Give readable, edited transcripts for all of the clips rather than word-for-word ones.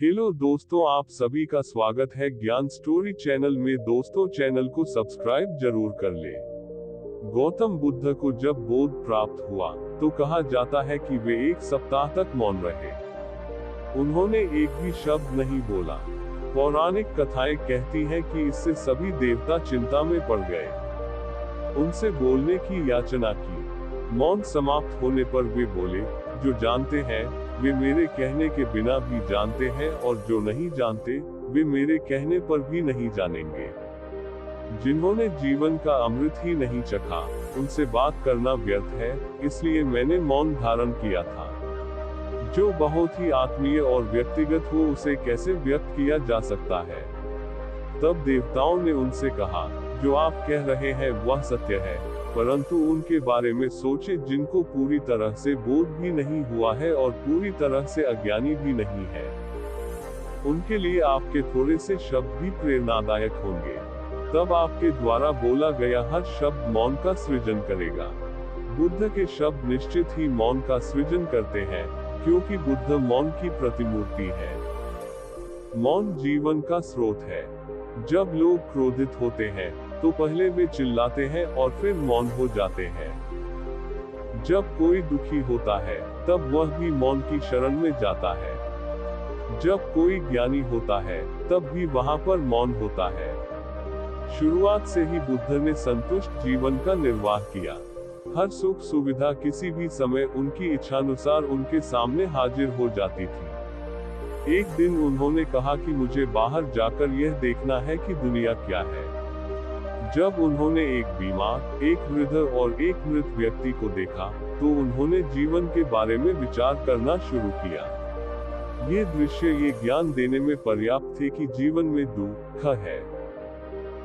Hello दोस्तों, आप सभी का स्वागत है ज्ञान स्टोरी चैनल में। दोस्तों, चैनल को सब्सक्राइब जरूर कर ले। गौतम बुद्ध को जब बोध प्राप्त हुआ तो कहा जाता है कि वे 1 सप्ताह तक मौन रहे। उन्होंने एक भी शब्द नहीं बोला। पौराणिक कथाएं कहती हैं कि इससे सभी देवता चिंता में पड़ गए, उनसे बोलने की याचना की। मौन समाप्त होने पर वे बोले, जो जानते हैं वे मेरे कहने के बिना भी जानते हैं, और जो नहीं जानते वे मेरे कहने पर भी नहीं जानेंगे। जिन्होंने जीवन का अमृत ही नहीं चखा, उनसे बात करना व्यर्थ है, इसलिए मैंने मौन धारण किया था। जो बहुत ही आत्मीय और व्यक्तिगत हो, उसे कैसे व्यक्त किया जा सकता है। तब देवताओं ने उनसे कहा, जो आप कह रहे हैं वह सत्य है, परंतु उनके बारे में सोचे जिनको पूरी तरह से बोध भी नहीं हुआ है और पूरी तरह से अज्ञानी भी नहीं है। उनके लिए आपके थोड़े से शब्द भी प्रेरणादायक होंगे। तब आपके द्वारा बोला गया हर शब्द मौन का सृजन करेगा। बुद्ध के शब्द निश्चित ही मौन का सृजन करते हैं, क्योंकि बुद्ध मौन की प्रतिमूर्ति है। मौन जीवन का स्रोत है। जब लोग क्रोधित होते हैं तो पहले वे चिल्लाते हैं और फिर मौन हो जाते हैं। जब कोई दुखी होता है तब वह भी मौन की शरण में जाता है। जब कोई ज्ञानी होता है तब भी वहां पर मौन होता है। शुरुआत से ही बुद्ध ने संतुष्ट जीवन का निर्वाह किया। हर सुख सुविधा किसी भी समय उनकी इच्छानुसार उनके सामने हाजिर हो जाती थी। एक दिन उन्होंने कहा कि मुझे बाहर जाकर यह देखना है कि दुनिया क्या है। जब उन्होंने एक बीमार, एक वृद्ध और एक मृत व्यक्ति को देखा तो उन्होंने जीवन के बारे में विचार करना शुरू किया। ये दृश्य ये ज्ञान देने में पर्याप्त थे कि जीवन में दुख है।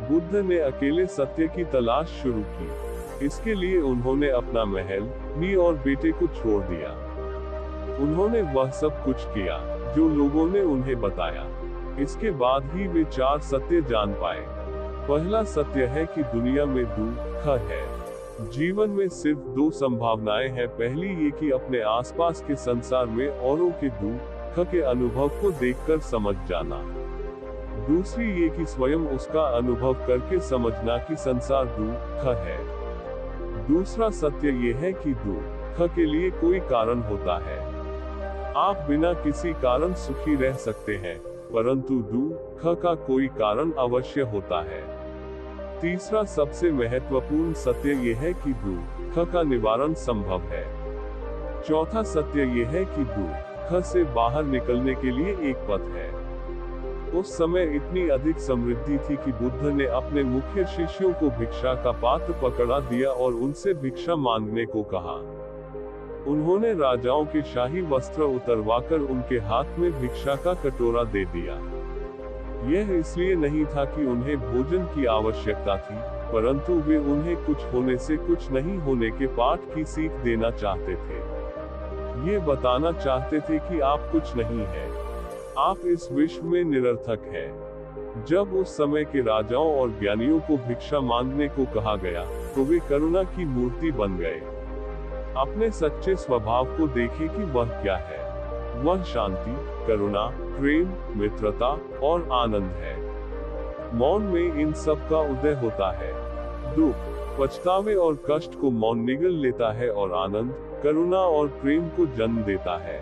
बुद्ध ने अकेले सत्य की तलाश शुरू की। इसके लिए उन्होंने अपना महल, मी और बेटे को छोड़ दिया। उन्होंने वह सब कुछ किया जो लोगों ने उन्हें बताया। इसके बाद ही वे 4 सत्य जान पाए। पहला सत्य है कि दुनिया में दुख है। जीवन में सिर्फ 2 संभावनाएं हैं। पहली ये कि अपने आसपास के संसार में औरों के दुख के अनुभव को देखकर समझ जाना। दूसरी ये कि स्वयं उसका अनुभव करके समझना कि संसार दुख है। दूसरा सत्य ये है कि दुख के लिए कोई कारण होता है। आप बिना किसी कारण सुखी रह सकते हैं, परंतु दुख का कोई कारण अवश्य होता है। तीसरा सबसे महत्वपूर्ण सत्य यह है कि दुख का निवारण संभव है। चौथा सत्य यह है कि दुख से बाहर निकलने के लिए एक पथ है। उस समय इतनी अधिक समृद्धि थी कि बुद्ध ने अपने मुख्य शिष्यों को भिक्षा का पात्र पकड़ा दिया और उनसे भिक्षा मांगने को कहा। उन्होंने राजाओं के शाही वस्त्र उतरवाकर उनके हाथ में भिक्षा का कटोरा दे दिया। यह इसलिए नहीं था कि उन्हें भोजन की आवश्यकता थी, परंतु वे उन्हें कुछ होने से कुछ नहीं होने के पाठ की सीख देना चाहते थे। ये बताना चाहते थे कि आप कुछ नहीं हैं, आप इस विश्व में निरर्थक हैं। जब उस समय के राजाओं और ज्ञानियों को भिक्षा मांगने को कहा गया तो वे करुणा की मूर्ति बन गए। अपने सच्चे स्वभाव को देखें कि वह क्या है। वह शांति, करुणा, प्रेम, मित्रता और आनंद है। मौन में इन सब का उदय होता है। दुख, पछतावे और कष्ट को मौन निगल लेता है और आनंद, करुणा और प्रेम को जन्म देता है।